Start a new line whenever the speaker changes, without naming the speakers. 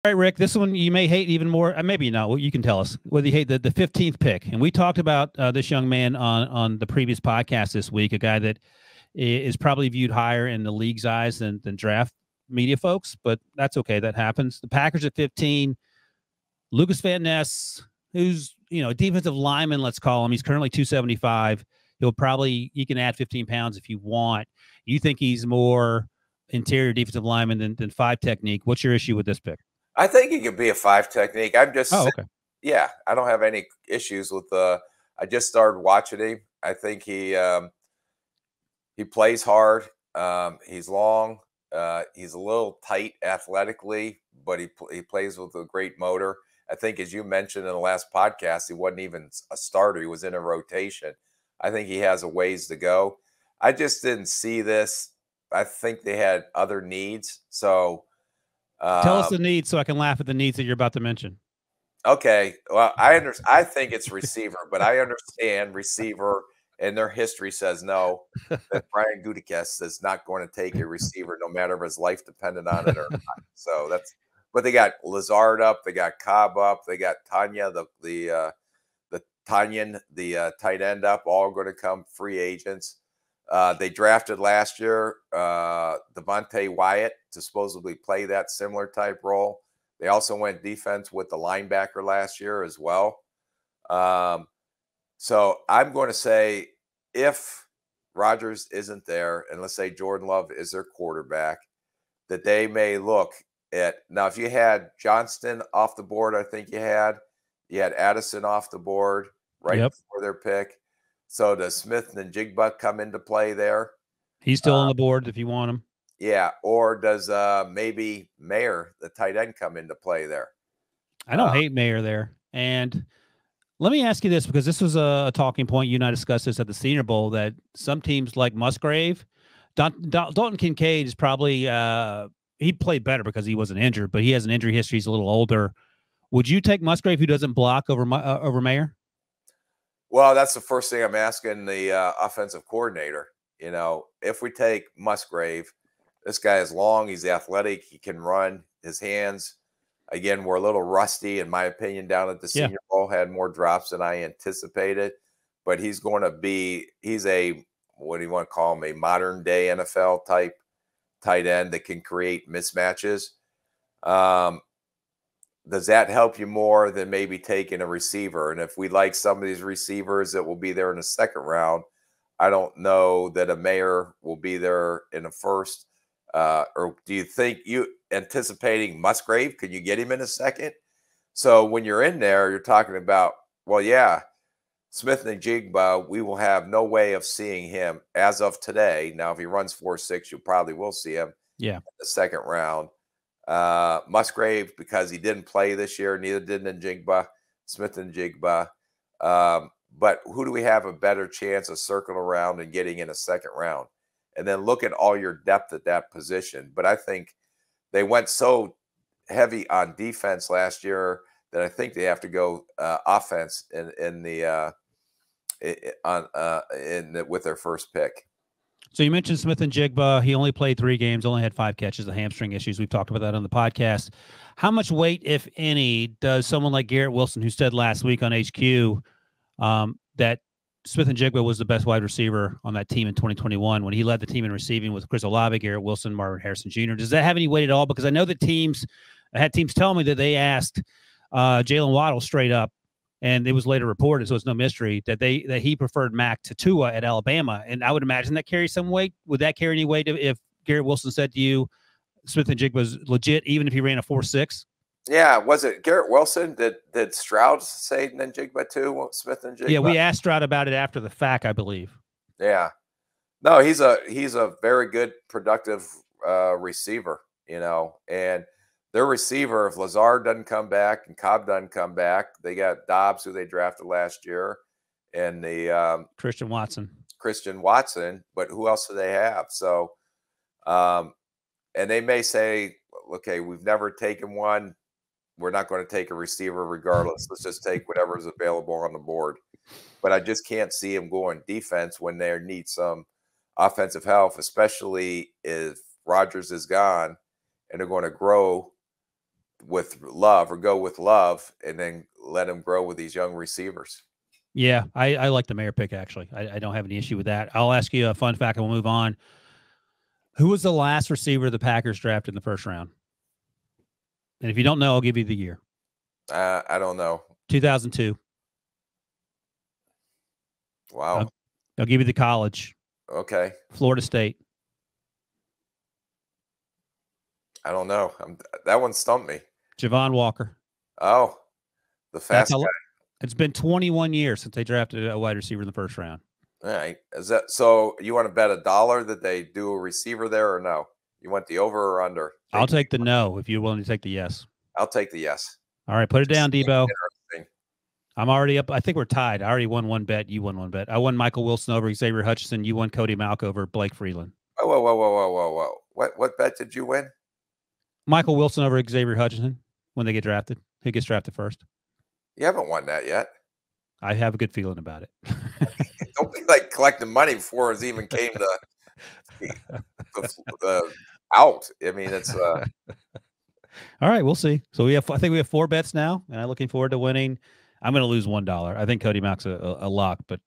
All right, Rick, this one you may hate even more. Maybe not. Well, you can tell us whether you hate the 15th pick. And we talked about this young man on the previous podcast this week, a guy that is probably viewed higher in the league's eyes than draft media folks, but that's okay. That happens. The Packers at 15, Lukas Van Ness, who's, a defensive lineman, let's call him. He's currently 275. You can add 15 pounds if you want. You think he's more interior defensive lineman than five technique. What's your issue with this pick?
I think he could be a five technique. I'm just,
okay.
Yeah, I don't have any issues with I just started watching him. I think he plays hard. He's long. He's a little tight athletically, but he plays with a great motor. I think, as you mentioned in the last podcast, he wasn't even a starter. He was in a rotation. I think he has a ways to go. I just didn't see this. I think they had other needs. So
tell us the needs so I can laugh at the needs that you're about to mention.
Okay. Well, I think it's receiver, but I understand receiver, and their history says no, that Brian Gutekunst is not going to take a receiver no matter if his life depended on it or not. So but they got Lazard up, they got Cobb up, they got Tanya, the Tanyan, the tight end up, all going to come free agents. They drafted last year Devontae Wyatt to supposedly play that similar type role. They also went defense with the linebacker last year as well. So I'm going to say if Rodgers isn't there, and let's say Jordan Love is their quarterback, that they may look at – now, if you had Johnston off the board, I think you had Addison off the board before their pick. So does Smith and Jigba come into play there?
He's still on the board if you want him.
Yeah, or does maybe Mayer, the tight end, come into play there?
I don't hate Mayer there. And let me ask you this, because this was a talking point. You and I discussed this at the Senior Bowl, that some teams like Musgrave, Dalton Kincaid is probably he played better because he wasn't injured, but he has an injury history. He's a little older. Would you take Musgrave, who doesn't block, over Mayer?
Well, that's the first thing I'm asking the offensive coordinator. If we take Musgrave, this guy is long. He's athletic. He can run. His hands, again, were a little rusty, in my opinion, down at the Senior Bowl. Had more drops than I anticipated. But he's going to be – he's a – what do you want to call him? A modern-day NFL type tight end that can create mismatches. Does that help you more than maybe taking a receiver? And if we like some of these receivers that will be there in the second round, I don't know that a Mayer will be there in the first. Or do you think you anticipating Musgrave? Could you get him in a second? So when you're in there, you're talking about, well, yeah, Smith and Jigba, we will have no way of seeing him as of today. Now, if he runs 4.6, you probably will see him in the second round. Musgrave, because he didn't play this year, neither did Smith and Jigba. But who do we have a better chance of circling around and getting in a second round? And then look at all your depth at that position. But I think they went so heavy on defense last year that I think they have to go offense with their first pick.
So you mentioned Smith and Jigba. He only played 3 games, only had 5 catches, the hamstring issues. We've talked about that on the podcast. How much weight, if any, does someone like Garrett Wilson, who said last week on HQ that Smith and Jigba was the best wide receiver on that team in 2021 when he led the team in receiving with Chris Olave, Garrett Wilson, Marvin Harrison Jr.? Does that have any weight at all? Because I know that I had teams tell me that they asked Jalen Waddle straight up, and it was later reported, so it's no mystery, that he preferred Mac to Tua at Alabama. And I would imagine that carries some weight. Would that carry any weight if Garrett Wilson said to you Smith and Jigba was legit, even if he ran a 4.6?
Yeah, was it Garrett Wilson? Did Stroud say and Jigba too? Smith and Jigba?
Yeah, we asked Stroud about it after the fact, I believe.
Yeah. No, he's a very good, productive receiver, and their receiver, if Lazard doesn't come back and Cobb doesn't come back, they got Dobbs, who they drafted last year, and the
Christian Watson.
But who else do they have? So, and they may say, okay, we've never taken one. We're not going to take a receiver regardless. Let's just take whatever is available on the board. But I just can't see him going defense when they need some offensive help, especially if Rodgers is gone and they're going to grow with Love or go with Love and then let him grow with these young receivers.
Yeah, I like the Mayer pick, actually. I don't have any issue with that. I'll ask you a fun fact and we'll move on. Who was the last receiver the Packers drafted in the first round? And if you don't know, I'll give you the year.
I don't know.
2002.
Wow.
I'll give you the college.
Okay.
Florida State.
I don't know. That one stumped me.
Javon Walker.
Oh, the fast guy.
It's been 21 years since they drafted a wide receiver in the first round.
All right. Is that so? You want to bet $1 that they do a receiver there, or no? You want the over or under?
I'll take the no if you're willing to take the yes.
I'll take the yes.
All right, put it down, Debo. I'm already up. I think we're tied. I already won one bet. You won one bet. I won Michael Wilson over Xavier Hutchinson. You won Cody Malk over Blake Freeland.
Whoa. What bet did you win?
Michael Wilson over Xavier Hutchinson when they get drafted. Who gets drafted first?
You haven't won that yet.
I have a good feeling about it.
Don't be like collecting money before it even came to out. I mean, it's
all right. We'll see. So I think we have 4 bets now, and I'm looking forward to winning. I'm going to lose $1. I think Cody Malk's a lock, but